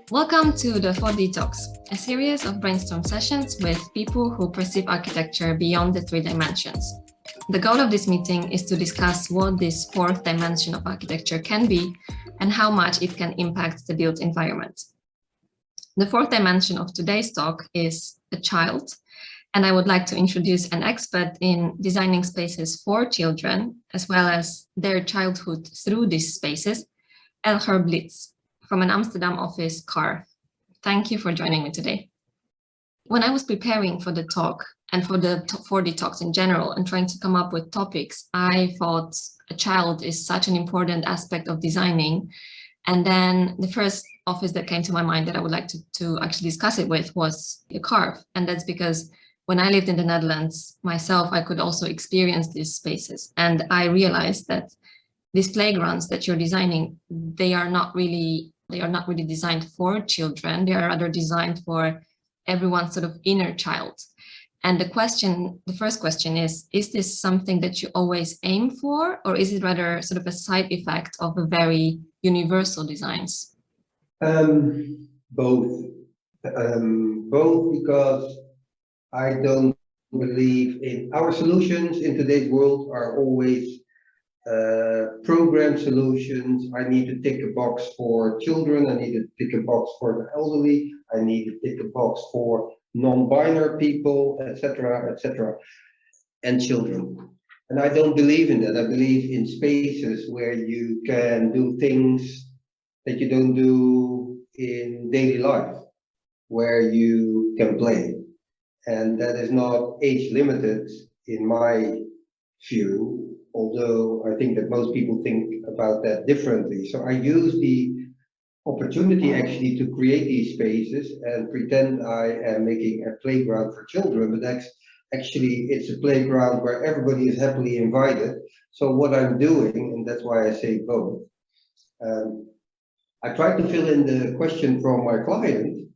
Welcome to the 4D Talks, a series of brainstorm sessions with people who perceive architecture beyond the three dimensions. The goal of this meeting is to discuss what this fourth dimension of architecture can be and how much it can impact the built environment. The fourth dimension of today's talk is a child, and I would like to introduce an expert in designing spaces for children, as well as their childhood through these spaces, Elger Blitz, from an Amsterdam office, Carve. Thank you for joining me today. When I was preparing for the talk and for the 4D talks in general and trying to come up with topics, I thought a child is such an important aspect of designing. And then the first office that came to my mind that I would like to actually discuss it with was the Carve. And that's because when I lived in the Netherlands myself, I could also experience these spaces. And I realized that these playgrounds that you're designing, they are not really designed for children. They are rather designed for everyone's sort of inner child. And the first question is this something that you always aim for, or is it rather sort of a side effect of a very universal designs? Both. Both, because I don't believe in our solutions in today's world are always program solutions. I need to tick a box for children, I need to tick a box for the elderly, I need to tick a box for non-binary people, etc., and children. And I don't believe in that. I believe in spaces where you can do things that you don't do in daily life, where you can play. And that is not age limited in my view, although I think that most people think about that differently. So I use the opportunity actually to create these spaces and pretend I am making a playground for children, but actually it's a playground where everybody is happily invited. So what I'm doing, and that's why I say both, I try to fill in the question from my client,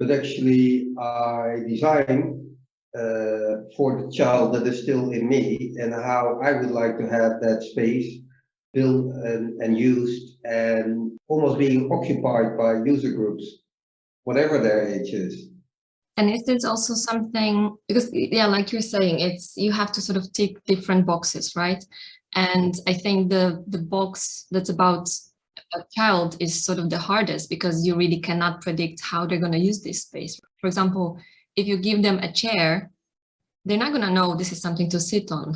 but actually I design for the child that is still in me and how I would like to have that space built and used and almost being occupied by user groups, whatever their age is. And is this also something, because yeah, like you're saying, it's you have to sort of tick different boxes, right? And I think the box that's about a child is sort of the hardest because you really cannot predict how they're going to use this space. For example, if you give them a chair, they're not going to know this is something to sit on.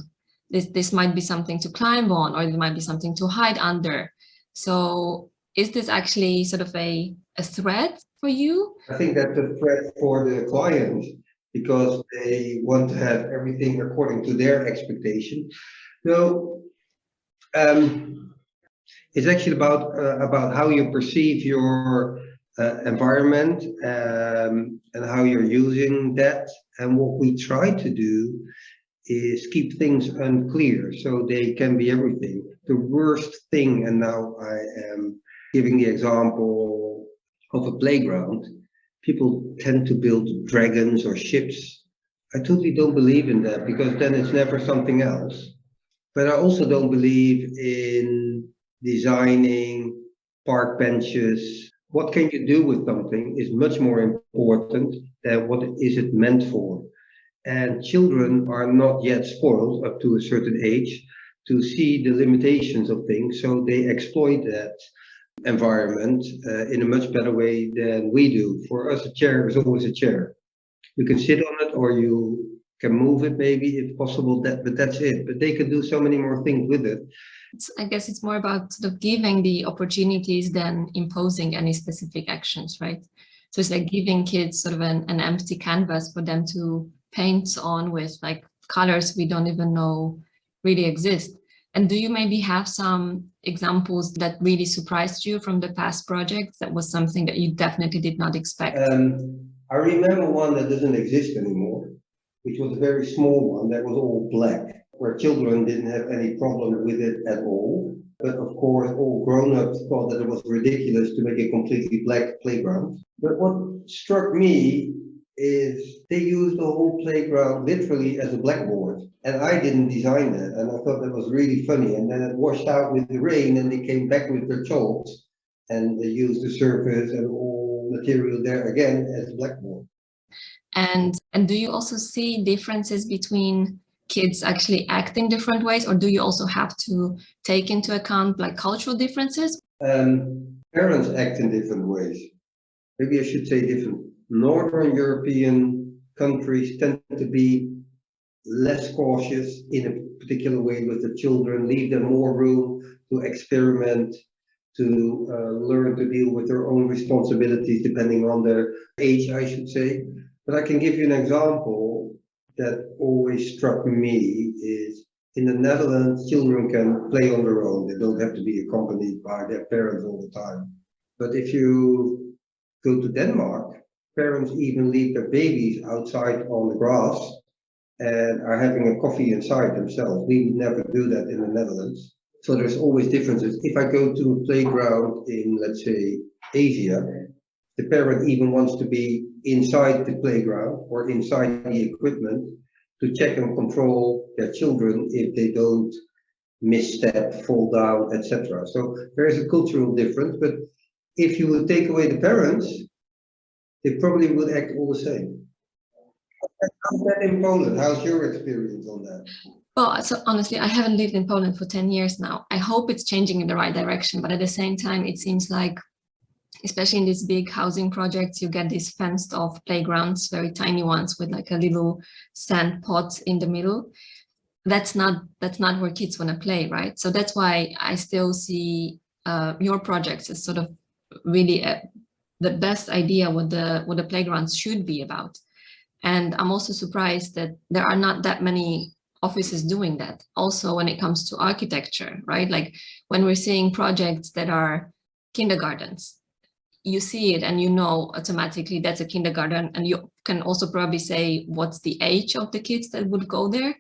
This might be something to climb on, or it might be something to hide under. So is this actually sort of a threat for you? I think that's a threat for the client because they want to have everything according to their expectation. So it's actually about how you perceive your environment and how you're using that. And what we try to do is keep things unclear so they can be everything. The worst thing, and now I am giving the example of a playground, people tend to build dragons or ships. I totally don't believe in that because then it's never something else. But I also don't believe in designing park benches. What can you do with something is much more important than what is it meant for. And children are not yet spoiled up to a certain age to see the limitations of things, so they exploit that environment in a much better way than we do. For us, a chair is always a chair. You can sit on it or you can move it maybe if possible, but that's it. But they can do so many more things with it. I guess it's more about sort of giving the opportunities than imposing any specific actions, right? So it's like giving kids sort of an empty canvas for them to paint on with like colors we don't even know really exist. And do you maybe have some examples that really surprised you from the past projects that was something that you definitely did not expect? I remember one that doesn't exist anymore, which was a very small one that was all black, where children didn't have any problem with it at all. But of course, all grown-ups thought that it was ridiculous to make a completely black playground. But what struck me is they used the whole playground literally as a blackboard. And I didn't design that. And I thought that was really funny. And then it washed out with the rain and they came back with their chalks and they used the surface and all material there again as blackboard. And do you also see differences between kids actually acting different ways, or do you also have to take into account like cultural differences? Parents act in different ways. Maybe I should say different. Northern European countries tend to be less cautious in a particular way with the children, leave them more room to experiment, to learn to deal with their own responsibilities depending on their age, I should say. But I can give you an example that always struck me is in the Netherlands, children can play on their own. They don't have to be accompanied by their parents all the time. But if you go to Denmark, parents even leave their babies outside on the grass and are having a coffee inside themselves. We would never do that in the Netherlands. So there's always differences. If I go to a playground in, let's say, Asia, the parent even wants to be inside the playground or inside the equipment to check and control their children if they don't misstep, fall down, etc. So there is a cultural difference, but if you would take away the parents, they probably would act all the same. How's that in Poland? How's your experience on that? Well, so honestly, I haven't lived in Poland for 10 years now. I hope it's changing in the right direction, but at the same time, it seems like, especially in these big housing projects, you get these fenced off playgrounds, very tiny ones with like a little sand pot in the middle. That's not where kids want to play, right? So that's why I still see your projects as sort of really the best idea what the playgrounds should be about. And I'm also surprised that there are not that many offices doing that. Also, when it comes to architecture, right? Like when we're seeing projects that are kindergartens, you see it and you know automatically that's a kindergarten, and you can also probably say what's the age of the kids that would go there.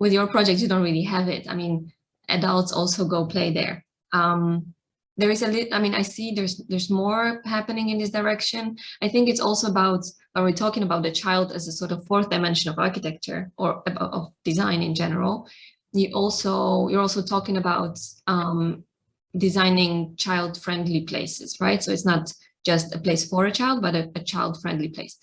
With your project, you don't really have it. I mean, adults also go play there. There is I see there's more happening in this direction. I think it's also about, when we're talking about the child as a sort of fourth dimension of architecture or of design in general, you're also talking about designing child-friendly places, right? So it's not just a place for a child, but a child-friendly place.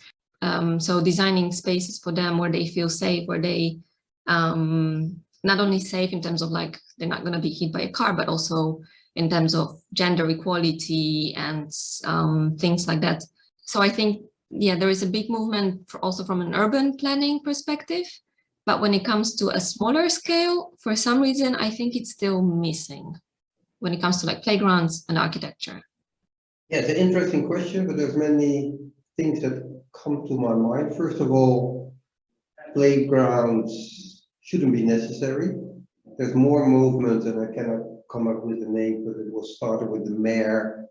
So designing spaces for them where they feel safe, where they not only safe in terms of like they're not going to be hit by a car, but also in terms of gender equality and things like that. So I think, yeah, there is a big movement also from an urban planning perspective. But when it comes to a smaller scale, for some reason, I think it's still missing when it comes to like playgrounds and architecture. Yeah, it's an interesting question, but there's many things that come to my mind. First of all, playgrounds shouldn't be necessary. There's more movement, and I cannot come up with a name, but it was started with the mayor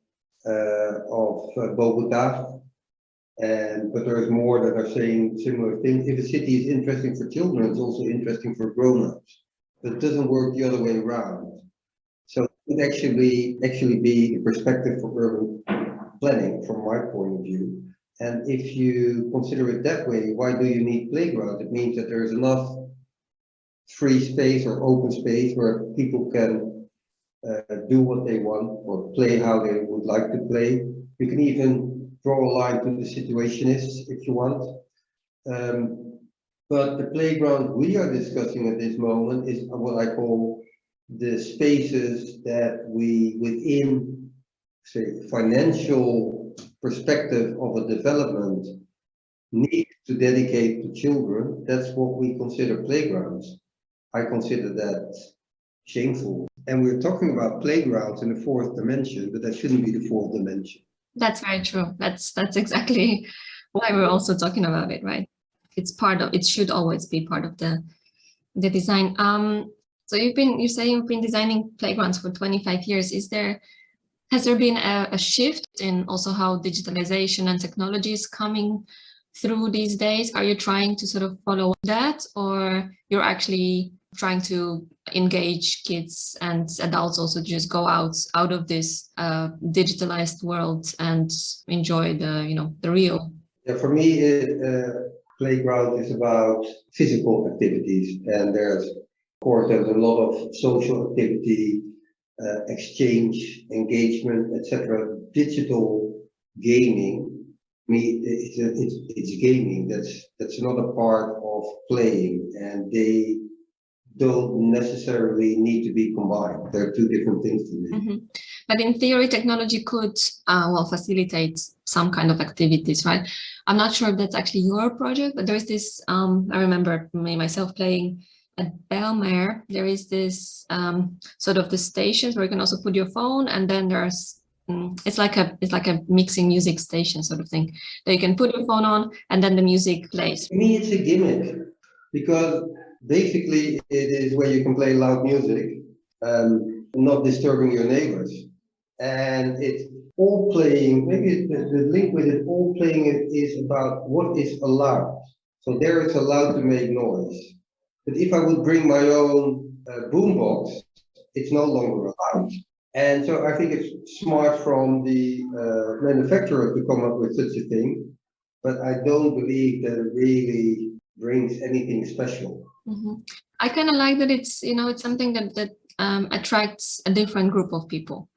of Bogota. But there's more that are saying similar things. If a city is interesting for children, it's also interesting for grown-ups. But it doesn't work the other way around. So it would actually be a perspective for urban planning from my point of view. And if you consider it that way, why do you need playgrounds? It means that there's enough free space or open space where people can do what they want or play how they would like to play. You can even draw a line to the situationists if you want. But the playground we are discussing at this moment is what I call the spaces that we, within, say, financial perspective of a development, need to dedicate to children. That's what we consider playgrounds. I consider that shameful. And we're talking about playgrounds in the fourth dimension, but that shouldn't be the fourth dimension. That's very true. That's exactly why we're also talking about it, right? It should always be part of the design. So you say you've been designing playgrounds for 25 years. Has there been a shift in also how digitalization and technology is coming through these days? Are you trying to sort of follow that, or you're actually trying to engage kids and adults also to just go out of this digitalized world and enjoy the real? Yeah, for me, playground is about physical activities, and there's a lot of social activity, exchange, engagement, etc. Digital gaming, it's gaming. That's another part of playing, and they don't necessarily need to be combined. They're two different things to me. Mm-hmm. But in theory, technology could well facilitate some kind of activities, right? I'm not sure if that's actually your project, but there's this. I remember myself playing at Belmare. There is this sort of the stations where you can also put your phone, and then there's it's like a mixing music station sort of thing that you can put your phone on, and then the music plays. To me, it's a gimmick because basically it is where you can play loud music, not disturbing your neighbors. And it's all playing, maybe the link with it, all playing is about what is allowed. So there it's allowed to make noise. But if I would bring my own boombox, it's no longer allowed. And so I think it's smart from the manufacturer to come up with such a thing, but I don't believe that it really brings anything special. Mm-hmm. I kind of like that it's something that attracts a different group of people.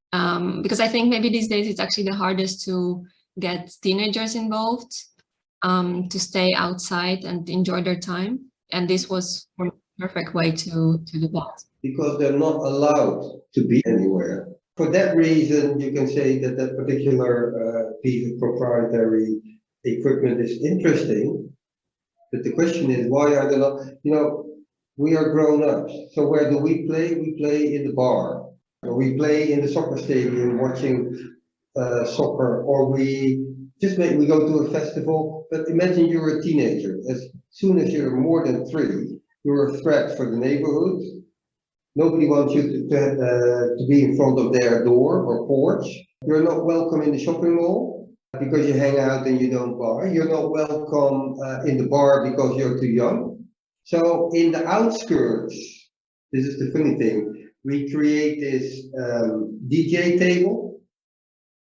Because I think maybe these days it's actually the hardest to get teenagers involved, to stay outside and enjoy their time. And this was a perfect way to do that. Because they're not allowed to be anywhere. For that reason, you can say that that particular piece of proprietary equipment is interesting. But the question is, why are they not? We are grown-ups. So where do we play? We play in the bar. Or we play in the soccer stadium watching soccer, or we go to a festival. But imagine you're a teenager. As soon as you're more than 3, you're a threat for the neighborhood. Nobody wants you to be in front of their door or porch. You're not welcome in the shopping mall because you hang out and you don't buy. You're not welcome in the bar because you're too young. So in the outskirts, this is the funny thing, we create this DJ table,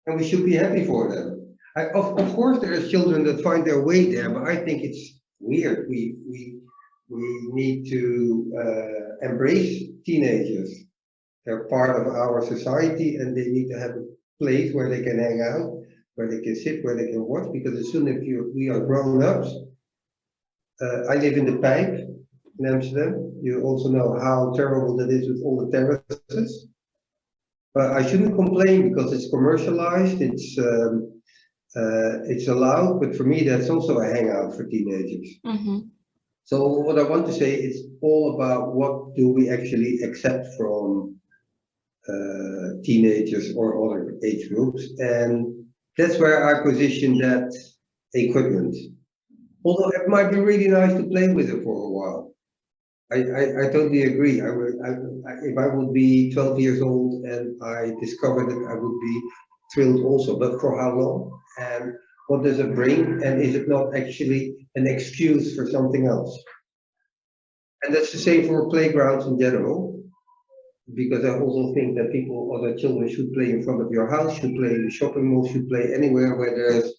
and we should be happy for them. Of course, there are children that find their way there, but I think it's weird. We need to embrace teenagers. They're part of our society, and they need to have a place where they can hang out, where they can sit, where they can watch. Because as soon as we are grown-ups, I live in the Pijp in Amsterdam. You also know how terrible that is with all the terraces. But I shouldn't complain because it's commercialized. It's allowed, but for me, that's also a hangout for teenagers. Mm-hmm. So what I want to say is all about what do we actually accept from teenagers or other age groups, and that's where I position that equipment. Although it might be really nice to play with it for a while. I totally agree. If I would be 12 years old and I discovered it, I would be thrilled also. But for how long? And what does it bring? And is it not actually an excuse for something else? And that's the same for playgrounds in general, because I also think that other children should play in front of your house, should play in the shopping mall, should play anywhere where there's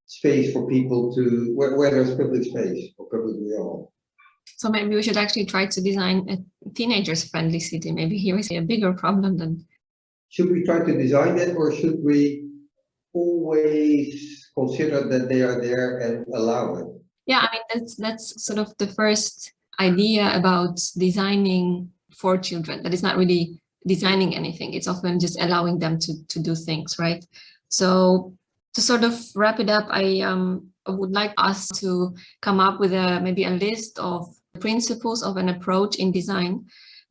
space for people where there's public space or public realm. So maybe we should actually try to design a teenagers-friendly city. Maybe here we see a bigger problem than. Should we try to design it, or should we always consider that they are there and allow it? Yeah, I mean that's sort of the first idea about designing for children. That is not really designing anything. It's often just allowing them to do things, right? So to sort of wrap it up, I would like us to come up with maybe a list of principles of an approach in design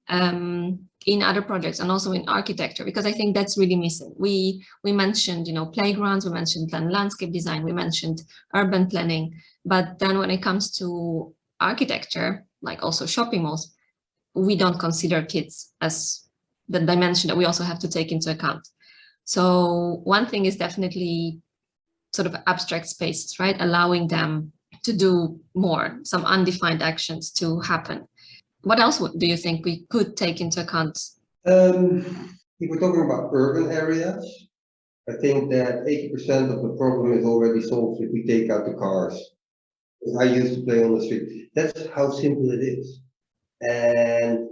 in other projects and also in architecture, because I think that's really missing. We mentioned, playgrounds, we mentioned landscape design, we mentioned urban planning, but then when it comes to architecture, like also shopping malls, we don't consider kids as the dimension that we also have to take into account. So one thing is definitely sort of abstract spaces, right? Allowing them to do more, some undefined actions to happen. What else do you think we could take into account? If we're talking about urban areas, I think that 80% of the problem is already solved if we take out the cars. I used to play on the street. That's how simple it is. And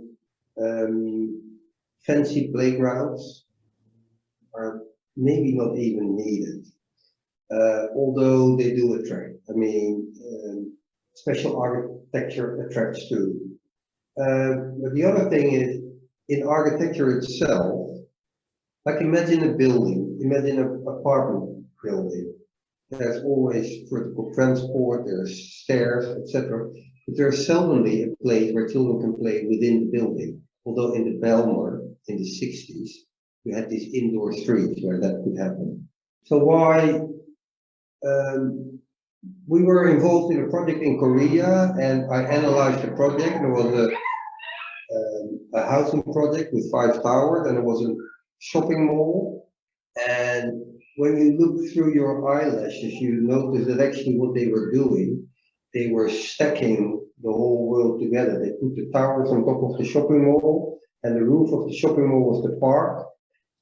fancy playgrounds are maybe not even needed. although they do attract. I mean, special architecture attracts too. But the other thing is, in architecture itself, like imagine a building, imagine an apartment building. There's always vertical transport, there's stairs, etc. But there's seldomly a place where children can play within the building. Although in the Belmar in the 60s, we had these indoor streets where that could happen. So why we were involved in a project in Korea, and I analyzed the project. There was a housing project with 5 towers, and it was a shopping mall. And when you look through your eyelashes, you notice that actually what they were doing, they were stacking the whole world together. They put the towers on top of the shopping mall, and the roof of the shopping mall was the park,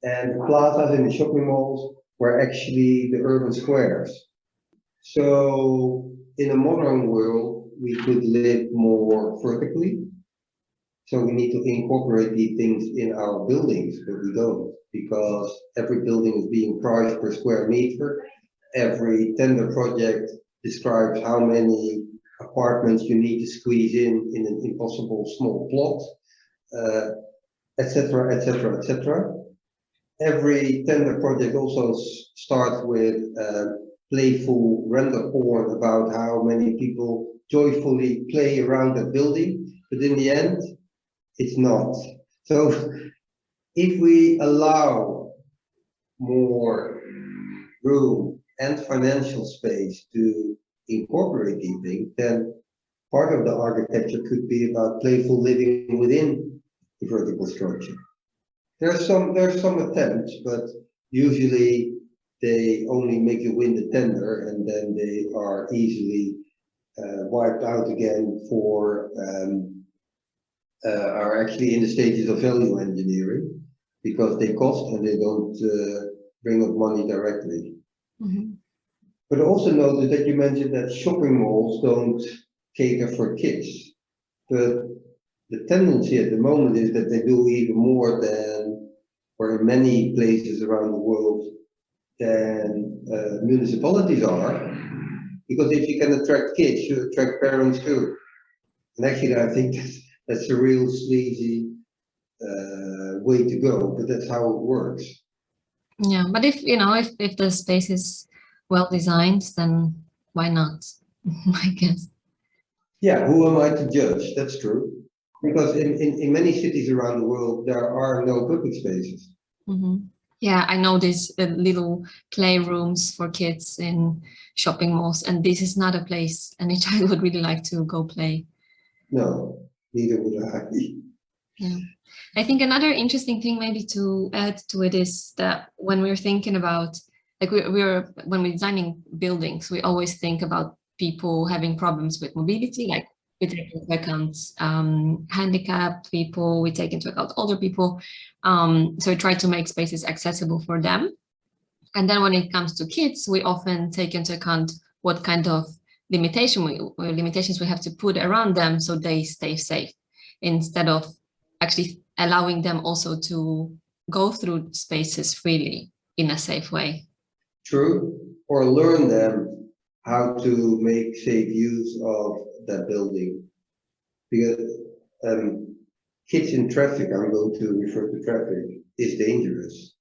and the plazas in the shopping malls were actually the urban squares. So in a modern world, we could live more vertically. So we need to incorporate these things in our buildings, but we don't, because every building is being priced per square meter. Every tender project describes how many apartments you need to squeeze in an impossible small plot, etc., etc., etc. Every tender project also starts with playful render porn about how many people joyfully play around the building, but in the end, it's not. So if we allow more room and financial space to incorporate these things, then part of the architecture could be about playful living within the vertical structure. There's some attempts, but usually they only make you win the tender, and then they are easily wiped out again for are actually in the stages of value engineering, because they cost and they don't bring up money directly. Mm-hmm. But also notice that you mentioned that shopping malls don't cater for kids, but the tendency at the moment is that they do even more than, or in many places around the world, than municipalities are, because if you can attract kids, you attract parents too. And actually, I think that's a real sleazy way to go, but that's how it works. Yeah, but if if the space is well designed, then why not? I guess. Yeah, who am I to judge? That's true. Because in many cities around the world, there are no public spaces. Mm-hmm. Yeah, I know these little playrooms for kids in shopping malls, and this is not a place any child would really like to go play. No, neither would I. Yeah. I think another interesting thing maybe to add to it is that when we're thinking about, like when we're designing buildings, we always think about people having problems with mobility, like we take into account handicapped people, we take into account older people. So we try to make spaces accessible for them. And then when it comes to kids, we often take into account what kind of limitations we have to put around them so they stay safe, instead of actually allowing them also to go through spaces freely in a safe way. True. Or learn them how to make safe use of that building. Because kids in traffic, I'm going to refer to traffic, is dangerous.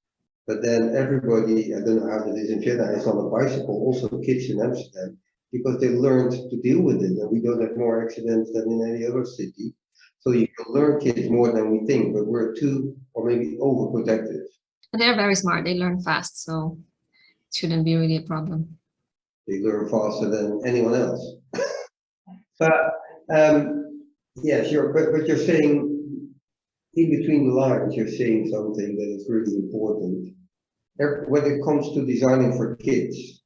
But then everybody, I don't know how that is in Vienna, is on a bicycle, also kids in Amsterdam, because they learned to deal with it. And we don't have more accidents than in any other city. So you can learn kids more than we think, but we're too, or maybe overprotective. And they're very smart, they learn fast, so it shouldn't be really a problem. They learn faster than anyone else. But yeah, sure. But you're saying, in between the lines, you're saying something that is really important. When it comes to designing for kids,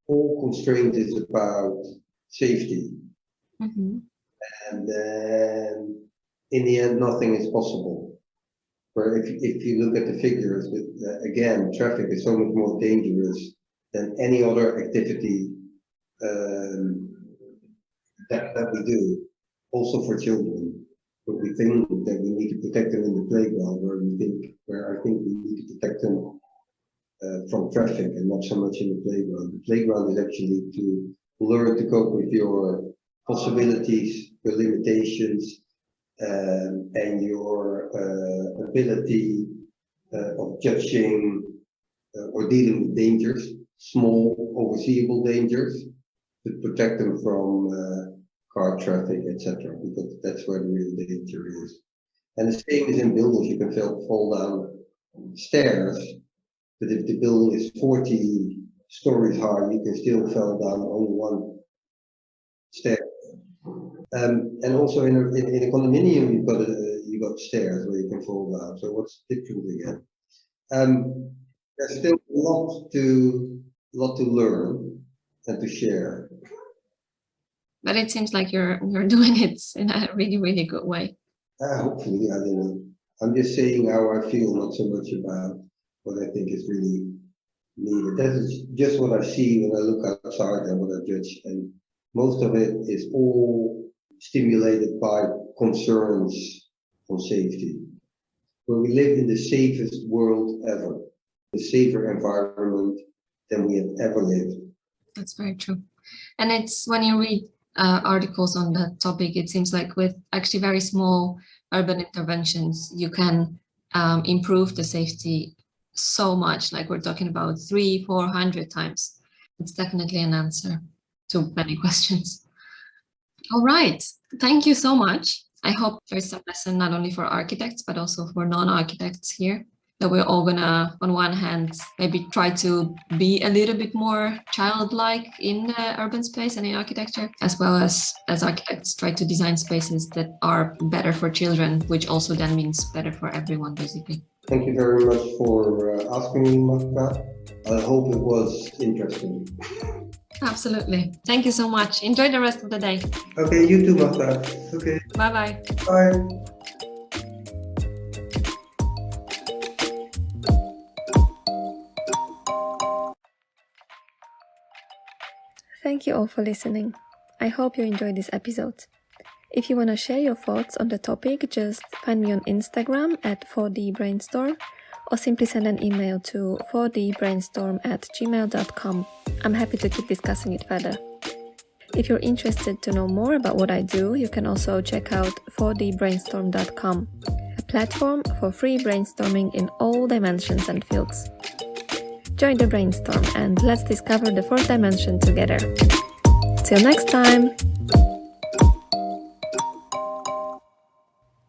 all constraint is about safety. Mm-hmm. And then in the end, nothing is possible. Where if you look at the figures, again, traffic is so much more dangerous than any other activity that we do, also for children. But we think that we need to protect them in the playground, where I think we need to protect them from traffic and not so much in the playground. The playground is actually to learn to cope with your possibilities, your limitations, and your ability of judging or dealing with dangers, small, overseeable dangers, to protect them from car traffic, etc. Because that's where the real danger is. And the same is in buildings. You can fall down stairs, but if the building is 40 stories high, you can still fall down only one stair. And also in a condominium, you've got stairs where you can fall down. So what's different again? There's still a lot to learn and to share. But it seems like you're doing it in a really, really good way. Hopefully, I don't know. I'm just saying how I feel, not so much about what I think is really needed. That is just what I see when I look outside and what I judge. And most of it is all stimulated by concerns on safety. Where we live in the safest world ever, a safer environment than we have ever lived. That's very true. And it's when you read articles on that topic, it seems like with actually very small urban interventions, you can improve the safety so much, like we're talking about 300-400 times. It's definitely an answer to many questions. All right, thank you so much. I hope there's some lesson not only for architects, but also for non-architects here, that we're all gonna, on one hand, maybe try to be a little bit more childlike in urban space and in architecture, as well as architects try to design spaces that are better for children, which also then means better for everyone, basically. Thank you very much for asking me, Magda. I hope it was interesting. Absolutely. Thank you so much. Enjoy the rest of the day. Okay, you too, Magda. Okay. Bye-bye. Bye. Thank you all for listening. I hope you enjoyed this episode. If you want to share your thoughts on the topic, just find me on Instagram at 4dbrainstorm or simply send an email to 4dbrainstorm@gmail.com. I'm happy to keep discussing it further. If you're interested to know more about what I do, you can also check out 4dbrainstorm.com, a platform for free brainstorming in all dimensions and fields. Join the brainstorm and let's discover the fourth dimension together. Till next time!